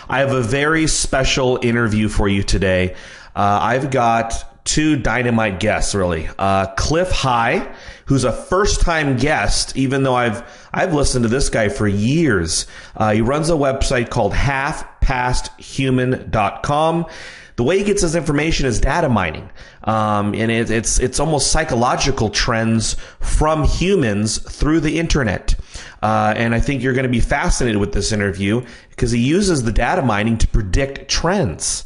I have a very special interview for you today. I've got two dynamite guests, really. Clif, who's a first-time guest, even though I've listened to this guy for years. He runs a website called halfpasthuman.com. The way he gets his information is data mining. And it's almost psychological trends from humans through the internet. And I think you're going to be fascinated with this interview because he uses the data mining to predict trends.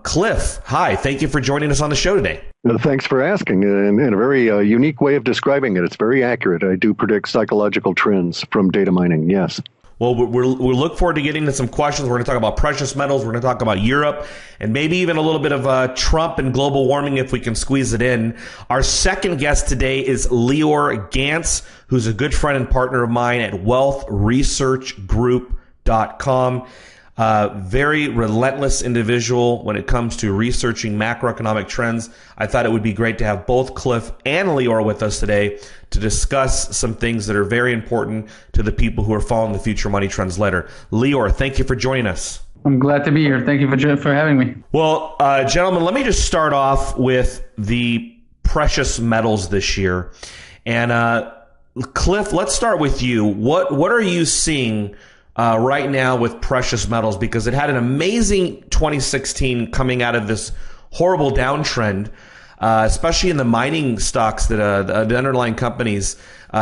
Clif, hi. Thank you for joining us on the show today. Thanks for asking. In a very unique way of describing it. It's very accurate. I do predict psychological trends from data mining, yes. Well, we'll look forward to getting into some questions. We're going to talk about precious metals. We're going to talk about Europe and maybe even a little bit of Trump and global warming if we can squeeze it in. Our second guest today is Lior Gantz, who's a good friend and partner of mine at wealthresearchgroup.com. Very relentless individual when it comes to researching macroeconomic trends. I thought it would be great to have both Clif and Lior with us today to discuss some things that are very important to the people who are following the Future Money Trends letter. Lior, thank you for joining us. I'm glad to be here. Thank you for having me. Well, gentlemen, let me just start off with the precious metals this year. And Clif, let's start with you. What are you seeing right now with precious metals, because it had an amazing 2016 coming out of this horrible downtrend, especially in the mining stocks that the underlying companies,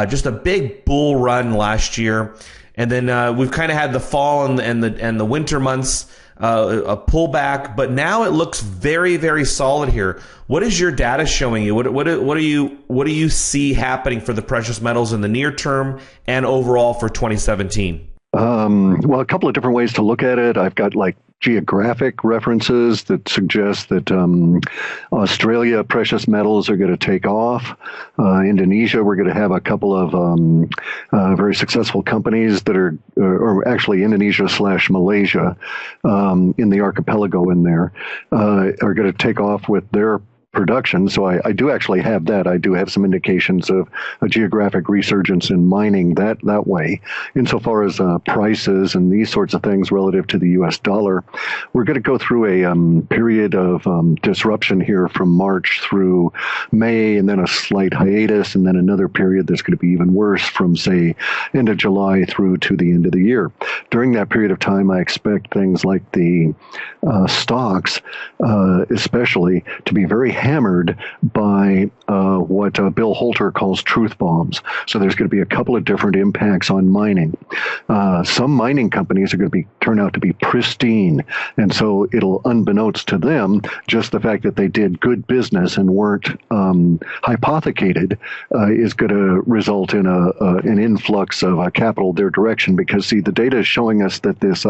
just a big bull run last year. And then we've kind of had the fall and the winter months, a pullback, but now it looks very, very solid here. What is your data showing you? What do you see happening for the precious metals in the near term and overall for 2017? Well, a couple of different ways to look at it. I've got geographic references that suggest that Australia precious metals are going to take off. Indonesia, we're going to have a couple of very successful companies that are, or actually Indonesia/Malaysia in the archipelago in there, are going to take off with their production. So I do actually have that. I do have some indications of a geographic resurgence in mining that way. Insofar as prices and these sorts of things relative to the U.S. dollar, we're going to go through a period of disruption here from March through May, and then a slight hiatus, and then another period that's going to be even worse from, say, end of July through to the end of the year. During that period of time, I expect things like the stocks, especially, to be very hammered by what Bill Holter calls truth bombs. So there's going to be a couple of different impacts on mining. Some mining companies are going to turn out to be pristine, and so it'll, unbeknownst to them, just the fact that they did good business and weren't hypothecated is going to result in an influx of capital their direction. Because, see, the data is showing us that this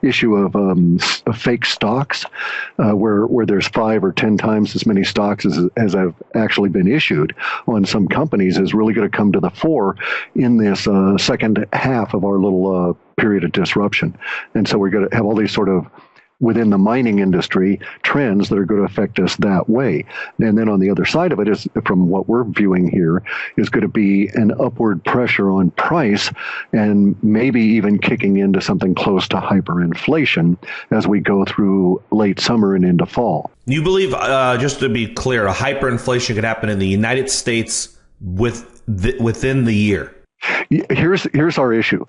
issue of fake stocks, where there's 5 or 10 times as many stocks as have actually been issued on some companies, is really going to come to the fore in this second half of our little period of disruption. And so we're going to have all these sort of, within the mining industry, trends that are going to affect us that way. And then on the other side of it is, from what we're viewing here, is going to be an upward pressure on price, and maybe even kicking into something close to hyperinflation as we go through late summer and into fall. You believe, just to be clear, a hyperinflation could happen in the United States within the year? Here's our issue.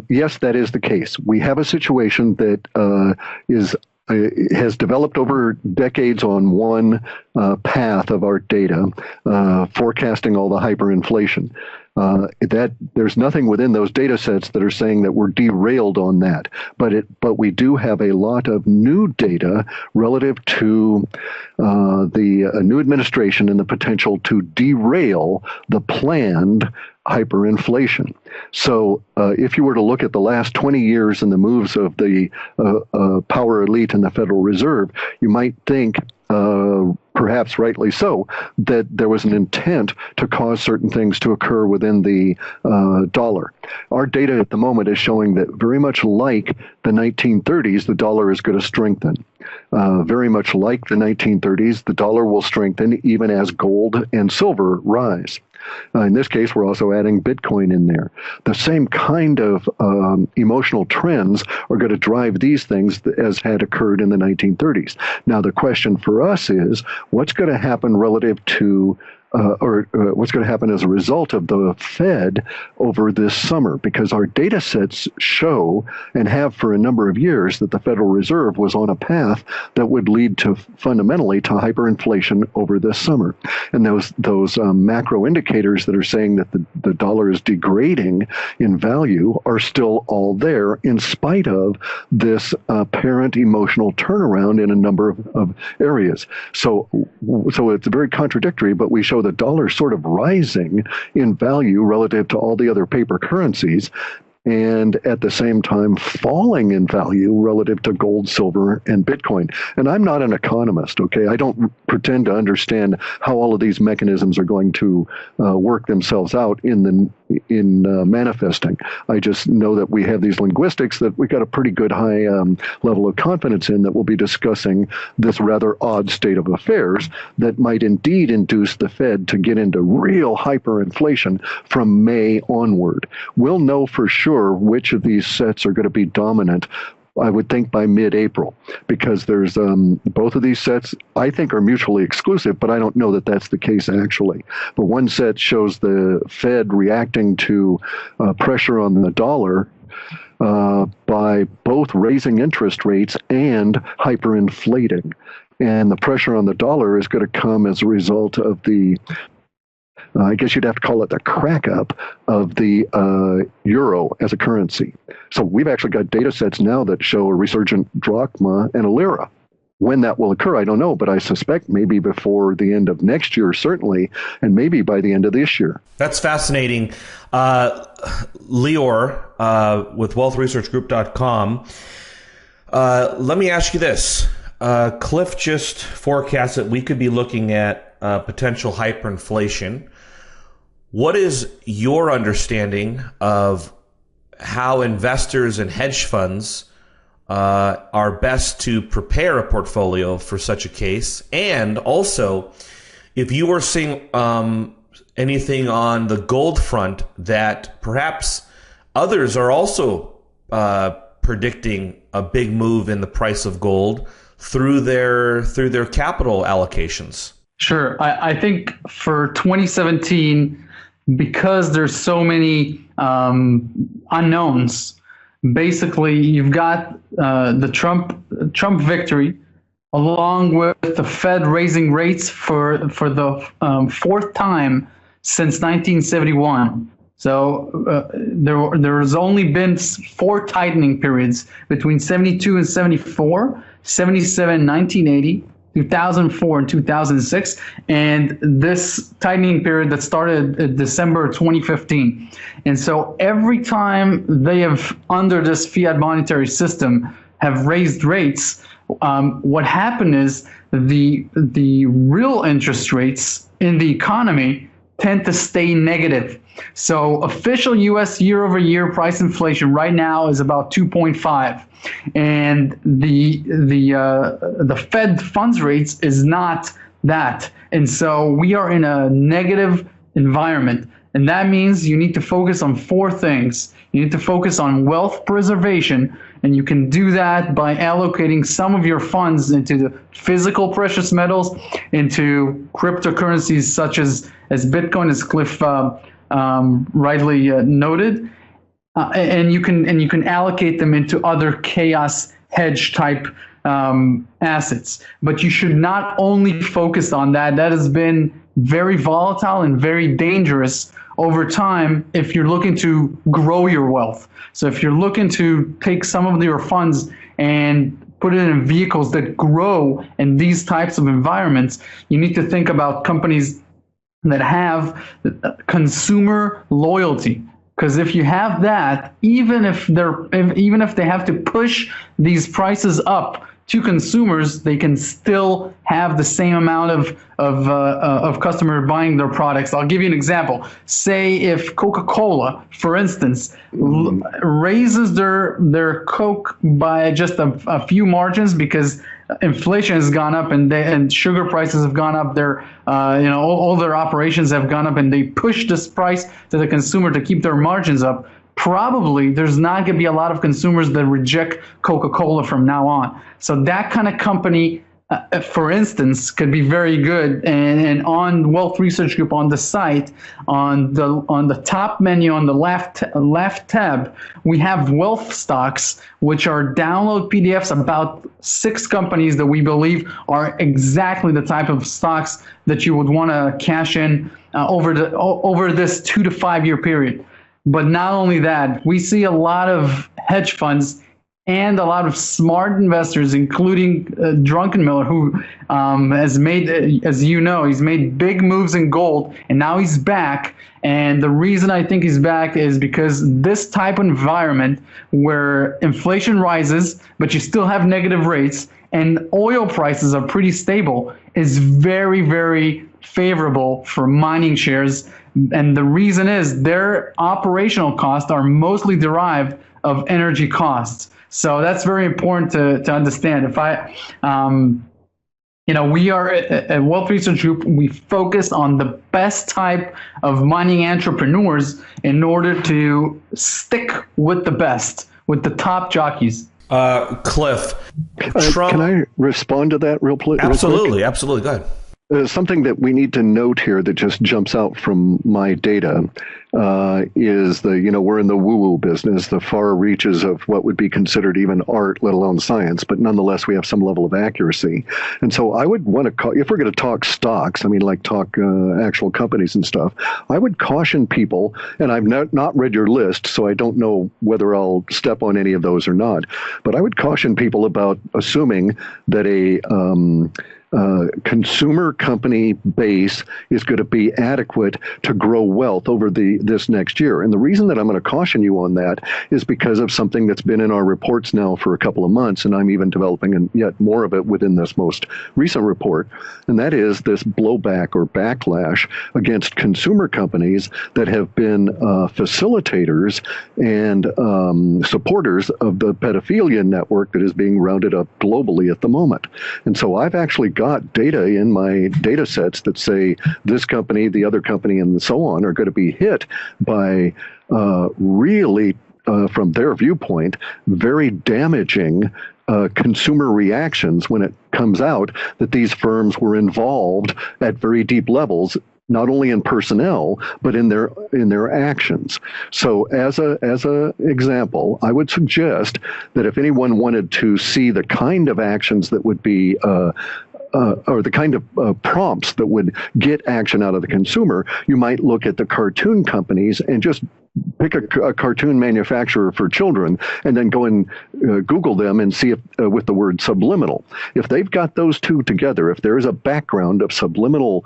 Yes, that is the case. We have a situation that has developed over decades on one path of our data, forecasting all the hyperinflation. That there's nothing within those data sets that are saying that we're derailed on that. But we do have a lot of new data relative to the new administration and the potential to derail the planned hyperinflation. So if you were to look at the last 20 years and the moves of the power elite and the Federal Reserve, you might think, perhaps rightly so, that there was an intent to cause certain things to occur within the dollar. Our data at the moment is showing that very much like the 1930s, the dollar is going to strengthen. Very much like the 1930s, the dollar will strengthen even as gold and silver rise. In this case, we're also adding Bitcoin in there. The same kind of emotional trends are going to drive these things as had occurred in the 1930s. Now, the question for us is, what's going to happen relative to what's going to happen as a result of the Fed over this summer, because our data sets show and have for a number of years that the Federal Reserve was on a path that would lead to fundamentally to hyperinflation over this summer. And those macro indicators that are saying that the dollar is degrading in value are still all there in spite of this apparent emotional turnaround in a number of areas. So it's very contradictory, but we show the dollar sort of rising in value relative to all the other paper currencies, and at the same time falling in value relative to gold, silver, and Bitcoin. And I'm not an economist, okay? I don't pretend to understand how all of these mechanisms are going to work themselves out in manifesting. I just know that we have these linguistics that we got a pretty good high level of confidence in, that we'll be discussing this rather odd state of affairs that might indeed induce the Fed to get into real hyperinflation from May onward. We'll know for sure which of these sets are going to be dominant, I would think, by mid-April, because there's both of these sets I think are mutually exclusive, but I don't know that that's the case actually. But one set shows the Fed reacting to pressure on the dollar by both raising interest rates and hyperinflating. And the pressure on the dollar is going to come as a result of the I guess you'd have to call it the crack up of the euro as a currency. So we've actually got data sets now that show a resurgent drachma and a lira. When that will occur, I don't know, but I suspect maybe before the end of next year, certainly, and maybe by the end of this year. That's fascinating. Lior with wealthresearchgroup.com. Let me ask you this. Clif just forecasts that we could be looking at potential hyperinflation. What is your understanding of how investors and hedge funds are best to prepare a portfolio for such a case? And also, if you were seeing anything on the gold front that perhaps others are also predicting a big move in the price of gold through their capital allocations. Sure. I think for 2017, because there's so many unknowns, basically you've got the Trump victory, along with the Fed raising rates for the fourth time since 1971. So there's only been 4 tightening periods between 72 and 74, 77, 1980, 2004 and 2006, and this tightening period that started in December 2015. And so every time they have, under this fiat monetary system, have raised rates, what happened is the real interest rates in the economy tend to stay negative. So official U.S. year-over-year price inflation right now is about 2.5, and the Fed funds rates is not that. And so we are in a negative environment, and that means you need to focus on 4 things. You need to focus on wealth preservation, and you can do that by allocating some of your funds into the physical precious metals, into cryptocurrencies such as Bitcoin, as Clif rightly noted, and you can allocate them into other chaos hedge type assets. But you should not only focus on that. That has been very volatile and very dangerous over time if you're looking to grow your wealth. So if you're looking to take some of your funds and put it in vehicles that grow in these types of environments, you need to think about companies that have consumer loyalty. Because if you have that, even if they have to push these prices up to consumers, they can still have the same amount of customer buying their products. I'll give you an example. Say if Coca-Cola, for instance, raises their Coke by just a few margins because inflation has gone up and sugar prices have gone up. All their operations have gone up, and they push this price to the consumer to keep their margins up. Probably there's not going to be a lot of consumers that reject Coca-Cola from now on. So that kind of company, for instance, could be very good. And on Wealth Research Group on the site, on the top menu on the left tab, we have wealth stocks, which are download PDFs about 6 companies that we believe are exactly the type of stocks that you would want to cash in over this 2 to 5 year period. But not only that, we see a lot of hedge funds and a lot of smart investors, including Druckenmiller, who has made, as you know, he's made big moves in gold, and now he's back. And the reason I think he's back is because this type of environment where inflation rises, but you still have negative rates, and oil prices are pretty stable, is very, very favorable for mining shares. And the reason is their operational costs are mostly derived of energy costs. So that's very important to understand. We are at Wealth Research Group, we focus on the best type of mining entrepreneurs in order to stick with the best, with the top jockeys. Clif, Trump, can I respond to that real quick? Absolutely. Go ahead. Something that we need to note here that just jumps out from my data is we're in the woo-woo business, the far reaches of what would be considered even art, let alone science, but nonetheless, we have some level of accuracy. And so I would want to, if we're going to talk stocks, talk actual companies and stuff, I would caution people, and I've not read your list, so I don't know whether I'll step on any of those or not, but I would caution people about assuming that a consumer company base is going to be adequate to grow wealth over this next year. And the reason that I'm going to caution you on that is because of something that's been in our reports now for a couple of months, and I'm even developing yet more of it within this most recent report, and that is this blowback or backlash against consumer companies that have been facilitators and supporters of the pedophilia network that is being rounded up globally at the moment. And so I've actually got data in my data sets that say this company, the other company, and so on are going to be hit by really, from their viewpoint, very damaging consumer reactions when it comes out that these firms were involved at very deep levels, not only in personnel, but in their actions. So as a example, I would suggest that if anyone wanted to see the kind of actions that would be or the kind of prompts that would get action out of the consumer, you might look at the cartoon companies and just pick a cartoon manufacturer for children and then go and Google them and see if with the word subliminal. If they've got those two together, if there is a background of subliminal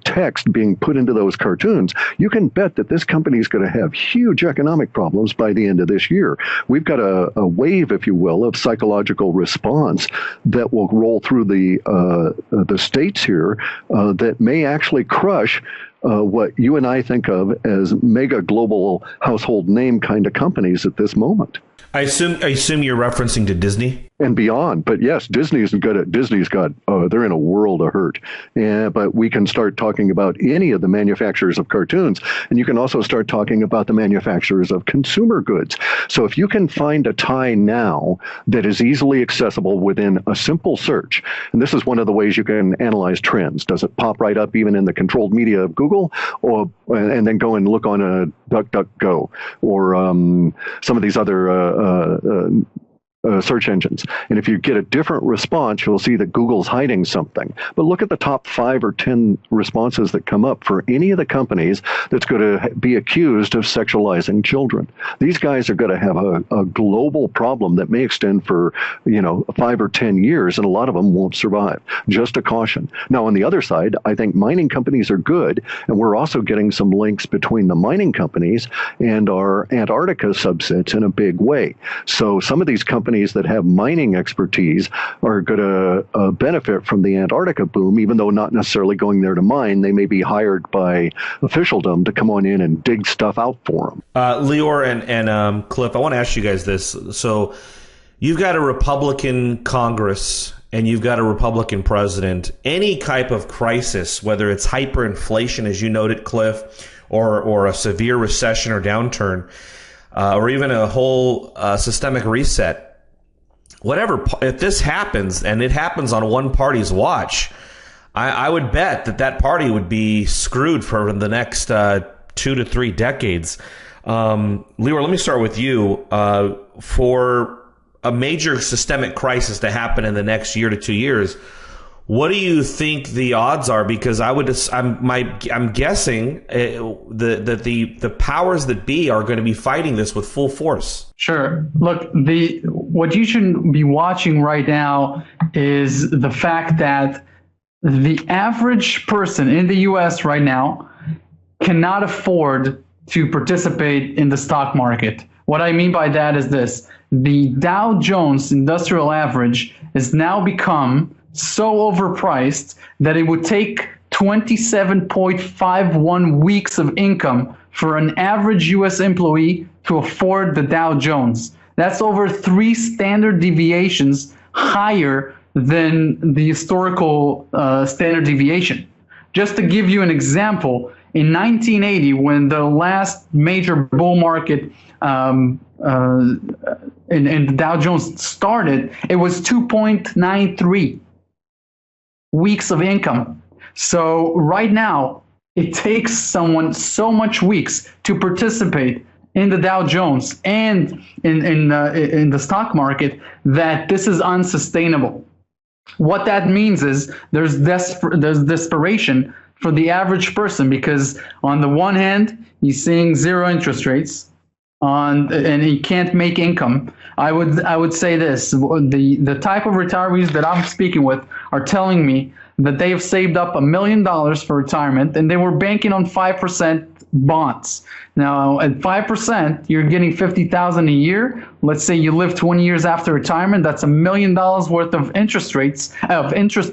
text being put into those cartoons, you can bet that this company is going to have huge economic problems by the end of this year. We've got a wave, if you will, of psychological response that will roll through the states here that may actually crush what you and I think of as mega global household name kind of companies at this moment. I assume you're referencing to Disney and beyond. But yes, Disney's got they're in a world of hurt. But we can start talking about any of the manufacturers of cartoons, and you can also start talking about the manufacturers of consumer goods. So if you can find a tie now that is easily accessible within a simple search, and this is one of the ways you can analyze trends. Does it pop right up even in the controlled media of Google, and then go and look on a DuckDuckGo or some of these other search engines. And if you get a different response, you'll see that Google's hiding something. But look at the top 5 or 10 responses that come up for any of the companies that's going to be accused of sexualizing children. These guys are going to have a global problem that may extend for 5 or 10 years, and a lot of them won't survive. Just a caution. Now, on the other side, I think mining companies are good, and we're also getting some links between the mining companies and our Antarctica subsets in a big way. So some of these companies companies that have mining expertise are going to benefit from the Antarctica boom, even though not necessarily going there to mine. They may be hired by officialdom to come on in and dig stuff out for them. Lior and Clif, I want to ask you guys this. So you've got a Republican Congress and you've got a Republican president. Any type of crisis, whether it's hyperinflation, as you noted, Clif, or a severe recession or downturn, or even a whole systemic reset, whatever, if this happens and it happens on one party's watch, I would bet that party would be screwed for the next 2 to 3 decades. Lior, let me start with you. For a major systemic crisis to happen in the next year to 2 years, what do you think the odds are? Because I'm guessing that the powers that be are going to be fighting this with full force. Sure. Look, what you should be watching right now is the fact that the average person in the U.S. right now cannot afford to participate in the stock market. What I mean by that is this: the Dow Jones Industrial Average has now become so overpriced that it would take 27.51 weeks of income for an average U.S. employee to afford the Dow Jones. That's over 3 standard deviations higher than the historical standard deviation. Just to give you an example, in 1980, when the last major bull market in the Dow Jones started, it was 2.93 weeks of income. So right now, it takes someone so much weeks to participate in the Dow Jones and in the stock market that this is unsustainable. What that means is there's desperation for the average person, because on the one hand, he's seeing zero interest rates and he can't make income. I would say this: the type of retirees that I'm speaking with are telling me that they have saved up $1 million for retirement and they were banking on 5% bonds. Now, at 5%, you're getting $50,000 a year. Let's say you live 20 years after retirement. That's $1 million worth of interest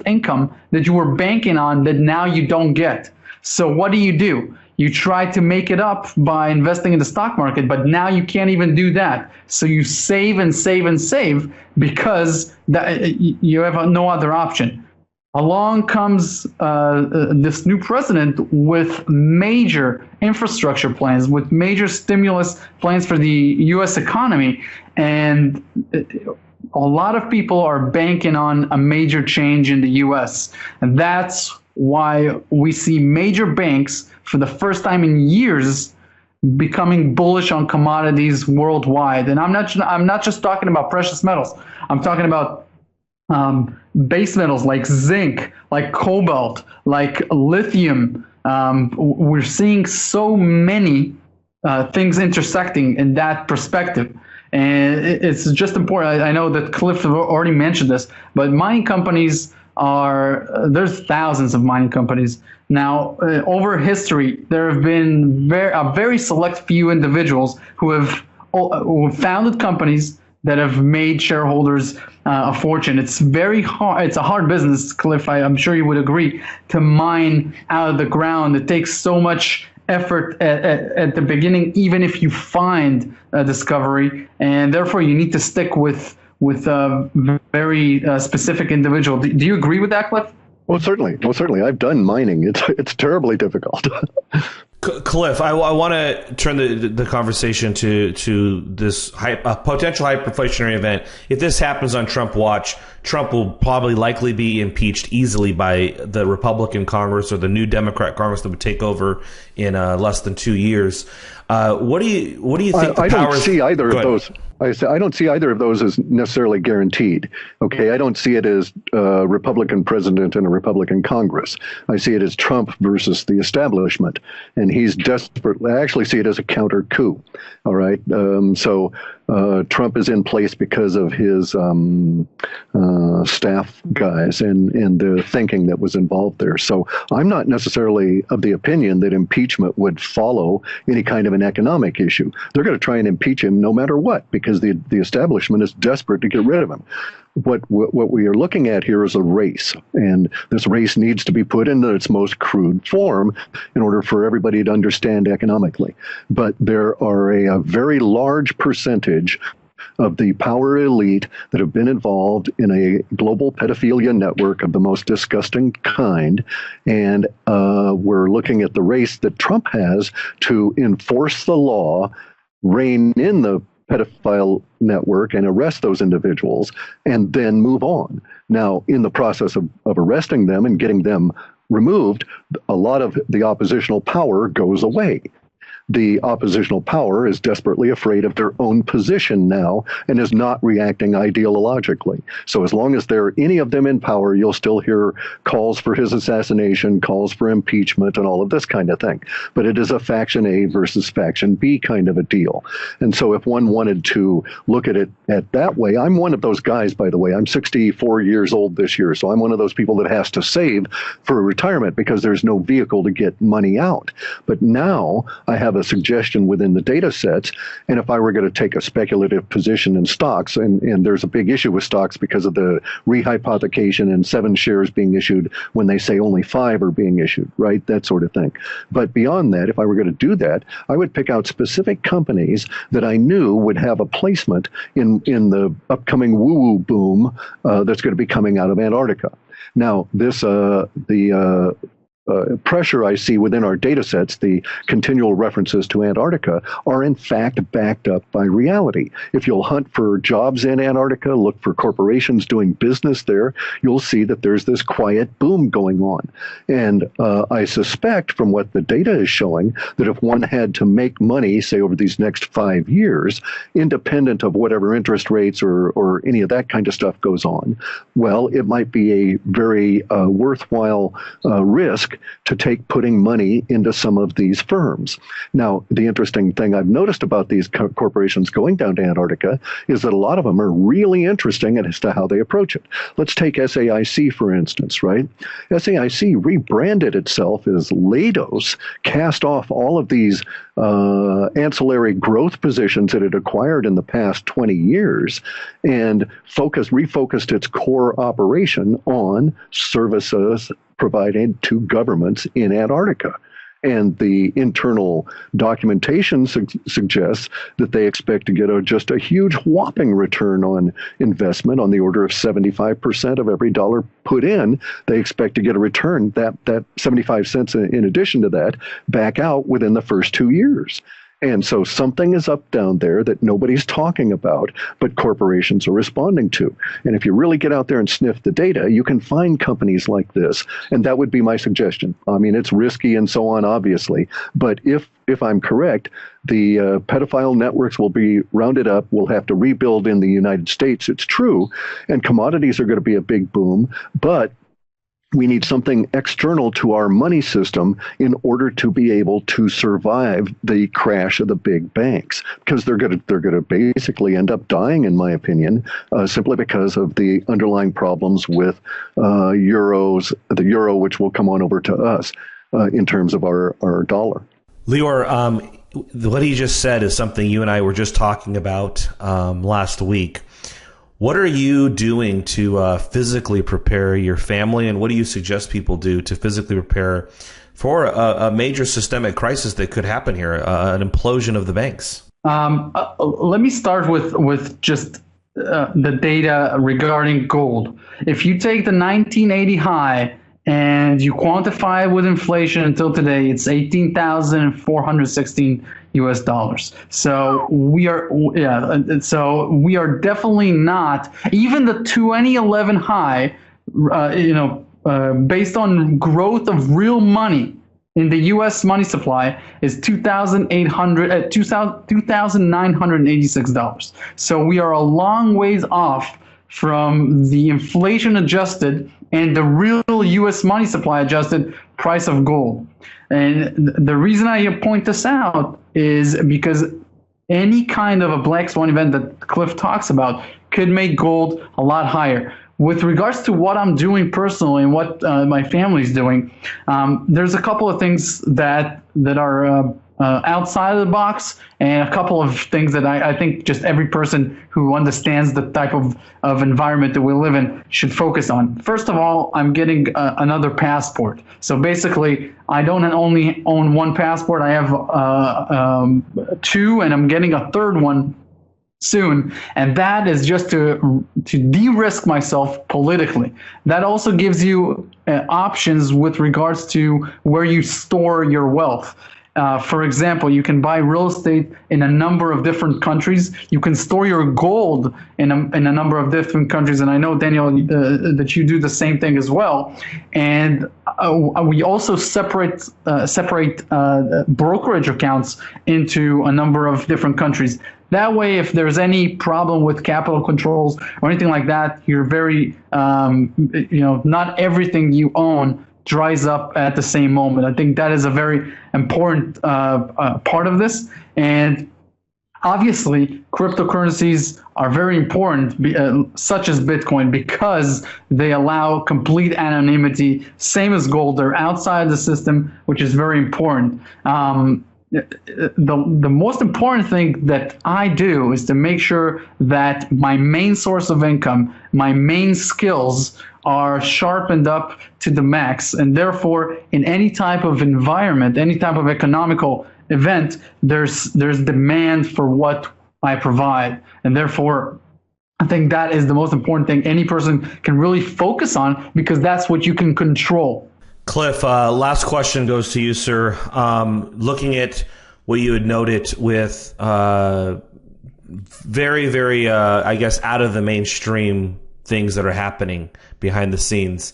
income that you were banking on that now you don't get. So what do? You try to make it up by investing in the stock market, but now you can't even do that. So you save and save and save because you have no other option. Along comes this new president with major infrastructure plans, with major stimulus plans for the U.S. economy. And a lot of people are banking on a major change in the U.S. And that's why we see major banks, for the first time in years, becoming bullish on commodities worldwide. And I'm not just talking about precious metals. I'm talking about base metals like zinc, like cobalt, like lithium. We're seeing so many things intersecting in that perspective. And it's just important. I know that Clif already mentioned this, but mining companies there's thousands of mining companies. Now, over history, there have been a very select few individuals who have founded companies that have made shareholders a fortune. It's very hard. It's a hard business, Clif. I'm sure you would agree, to mine out of the ground. It takes so much effort at the beginning, even if you find a discovery, and therefore you need to stick with a very specific individual. Do you agree with that, Clif? Well, certainly. I've done mining. It's terribly difficult. Clif, I want to turn the conversation to this potential hyperinflationary event. If this happens on Trump watch, Trump will probably likely be impeached easily by the Republican Congress or the new Democrat Congress that would take over in less than 2 years. What do you think? I don't see either of those. I don't see either of those as necessarily guaranteed. Okay, I don't see it as a Republican president and a Republican Congress. I see it as Trump versus the establishment, and he's desperate. I actually see it as a counter coup. All right, so Trump is in place because of his staff guys and the thinking that was involved there. So I'm not necessarily of the opinion that impeachment would follow any kind of an economic issue. They're going to try and impeach him no matter what, because because the establishment is desperate to get rid of him. What we are looking at here is a race, and this race needs to be put into its most crude form in order for everybody to understand economically. But there are a very large percentage of the power elite that have been involved in a global pedophilia network of the most disgusting kind. And we're looking at the race that Trump has to enforce the law, rein in the pedophile network and arrest those individuals, and then move on. Now, in the process of arresting them and getting them removed, a lot of the oppositional power goes away. The oppositional power is desperately afraid of their own position now and is not reacting ideologically. So as long as there are any of them in power, you'll still hear calls for his assassination, calls for impeachment, and all of this kind of thing. But it is a faction A versus faction B kind of a deal. And so if one wanted to look at it at that way, I'm one of those guys, by the way. I'm 64 years old this year, so I'm one of those people that has to save for retirement because there's no vehicle to get money out. But now I have a suggestion within the data sets. And if I were going to take a speculative position in stocks, and there's a big issue with stocks because of the rehypothecation and 7 shares being issued when they say only 5 are being issued, right? That sort of thing. But beyond that, if I were going to do that, I would pick out specific companies that I knew would have a placement in the upcoming woo-woo boom that's going to be coming out of Antarctica. Now, this pressure I see within our data sets, the continual references to Antarctica, are in fact backed up by reality. If you'll hunt for jobs in Antarctica, look for corporations doing business there, you'll see that there's this quiet boom going on. And I suspect from what the data is showing that if one had to make money, say over these next 5 years, independent of whatever interest rates or any of that kind of stuff goes on, well, it might be a very worthwhile risk to take putting money into some of these firms. Now, the interesting thing I've noticed about these corporations going down to Antarctica is that a lot of them are really interesting as to how they approach it. Let's take SAIC, for instance, right? SAIC rebranded itself as Leidos, cast off all of these ancillary growth positions it had acquired in the past 20 years and refocused its core operation on services provided to governments in Antarctica. And the internal documentation suggests that they expect to get just a huge whopping return on investment on the order of 75% of every dollar put in. They expect to get a return, that 75 cents in addition to that, back out within the first 2 years. And so something is up down there that nobody's talking about, but corporations are responding to. And if you really get out there and sniff the data, you can find companies like this. And that would be my suggestion. I mean, it's risky and so on, obviously. But if I'm correct, the pedophile networks will be rounded up. We'll have to rebuild in the United States. It's true. And commodities are going to be a big boom. But we need something external to our money system in order to be able to survive the crash of the big banks, because they're going to basically end up dying, in my opinion, simply because of the underlying problems with the euro, which will come on over to us in terms of our dollar. Lior, what he just said is something you and I were just talking about last week. What are you doing to physically prepare your family, and what do you suggest people do to physically prepare for a major systemic crisis that could happen here, an implosion of the banks? Let me start with just the data regarding gold. If you take the 1980 high and you quantify it with inflation until today, it's $18,416 US dollars. So we are definitely not, even the 2011 high, based on growth of real money in the U.S. money supply is $2,986. So we are a long ways off from the inflation adjusted and the real U.S. money supply adjusted price of gold. And the reason I point this out is because any kind of a black swan event that Clif talks about could make gold a lot higher. With regards to what I'm doing personally and what my family's doing, there's a couple of things that are outside of the box, and a couple of things that I think just every person who understands the type of environment that we live in should focus on. First of all, I'm getting another passport. So basically, I don't only own one passport. I have two, and I'm getting a third one soon, and that is just to de-risk myself politically. That also gives you options with regards to where you store your wealth. For example, you can buy real estate in a number of different countries. You can store your gold in a number of different countries. And I know, Daniel, that you do the same thing as well. And we also separate brokerage accounts into a number of different countries. That way, if there's any problem with capital controls or anything like that, you're very, not everything you own dries up at the same moment. I think that is a very important part of this. And obviously, cryptocurrencies are very important, such as Bitcoin, because they allow complete anonymity, same as gold. They're outside the system, which is very important. The most important thing that I do is to make sure that my main source of income, my main skills are sharpened up to the max. And therefore, in any type of environment, any type of economical event, there's demand for what I provide. And therefore, I think that is the most important thing any person can really focus on, because that's what you can control. Clif, last question goes to you, sir. Looking at what you had noted with very, very, I guess, out of the mainstream things that are happening behind the scenes,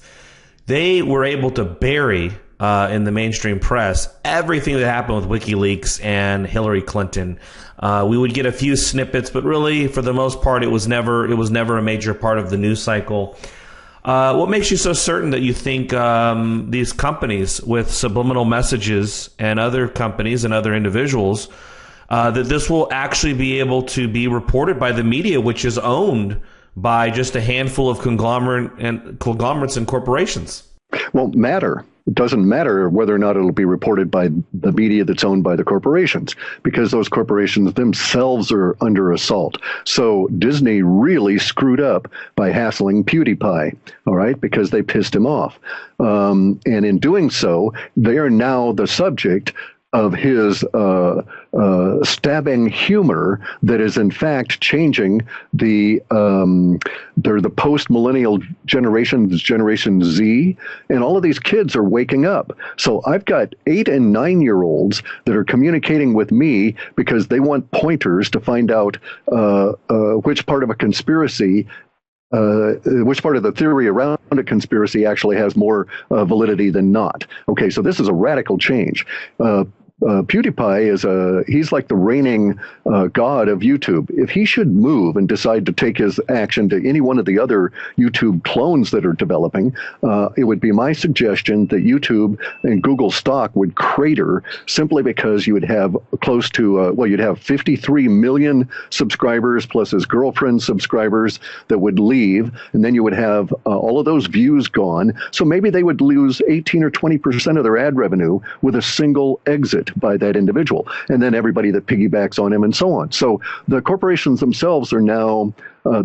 they were able to bury in the mainstream press everything that happened with WikiLeaks and Hillary Clinton. We would get a few snippets, but really, for the most part, it was never a major part of the news cycle. What makes you so certain that you think these companies with subliminal messages and other companies and other individuals, that this will actually be able to be reported by the media, which is owned by just a handful of conglomerates and corporations? Won't matter. It doesn't matter whether or not it'll be reported by the media that's owned by the corporations, because those corporations themselves are under assault. So Disney really screwed up by hassling PewDiePie, all right, because they pissed him off. And in doing so, they are now the subject of his stabbing humor that is in fact changing they're the post-millennial generations, Generation Z, and all of these kids are waking up. So I've got 8 and 9-year-olds that are communicating with me because they want pointers to find out which part of a conspiracy, which part of the theory around a conspiracy actually has more validity than not. Okay, so this is a radical change. PewDiePie he's like the reigning god of YouTube. If he should move and decide to take his action to any one of the other YouTube clones that are developing, it would be my suggestion that YouTube and Google stock would crater, simply because you would have close to, you'd have 53 million subscribers plus his girlfriend's subscribers that would leave, and then you would have all of those views gone. So maybe they would lose 18 or 20% of their ad revenue with a single exit by that individual, and then everybody that piggybacks on him and so on. So the corporations themselves are now,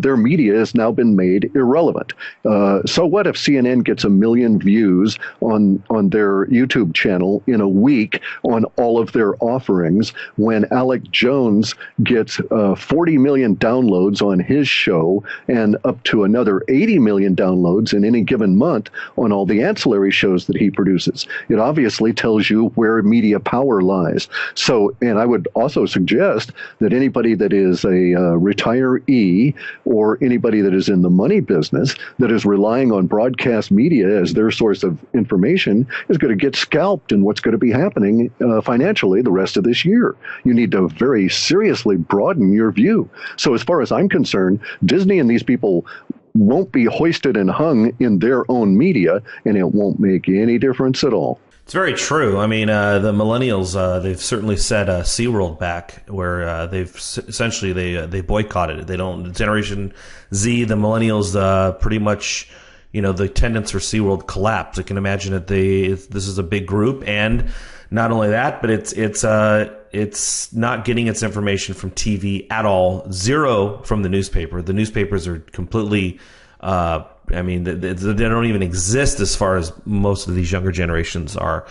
their media has now been made irrelevant. So what if CNN gets 1 million views on their YouTube channel in a week on all of their offerings, when Alec Jones gets 40 million downloads on his show and up to another 80 million downloads in any given month on all the ancillary shows that he produces? It obviously tells you where media power lies. So, and I would also suggest that anybody that is a retiree or anybody that is in the money business that is relying on broadcast media as their source of information is going to get scalped in what's going to be happening financially the rest of this year. You need to very seriously broaden your view. So as far as I'm concerned, Disney and these people won't be hoisted and hung in their own media, and it won't make any difference at all. It's very true. I mean, the millennials, they've certainly set SeaWorld back, where they've essentially they boycotted it. They don't. Generation Z, the millennials, pretty much, the attendance for SeaWorld collapsed. I can imagine that this is a big group, and not only that, but it's not getting its information from TV at all. Zero from the newspaper. The newspapers are completely. I mean, they don't even exist as far as most of these younger generations are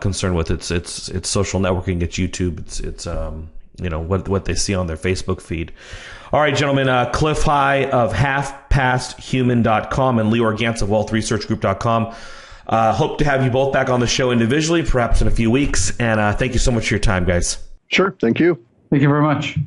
concerned with. It's social networking. It's YouTube. It's what they see on their Facebook feed. All right, gentlemen. Clif High of halfpasthuman.com and Lior Gantz of wealthresearchgroup.com. Hope to have you both back on the show individually, perhaps in a few weeks. And thank you so much for your time, guys. Sure. Thank you. Thank you very much.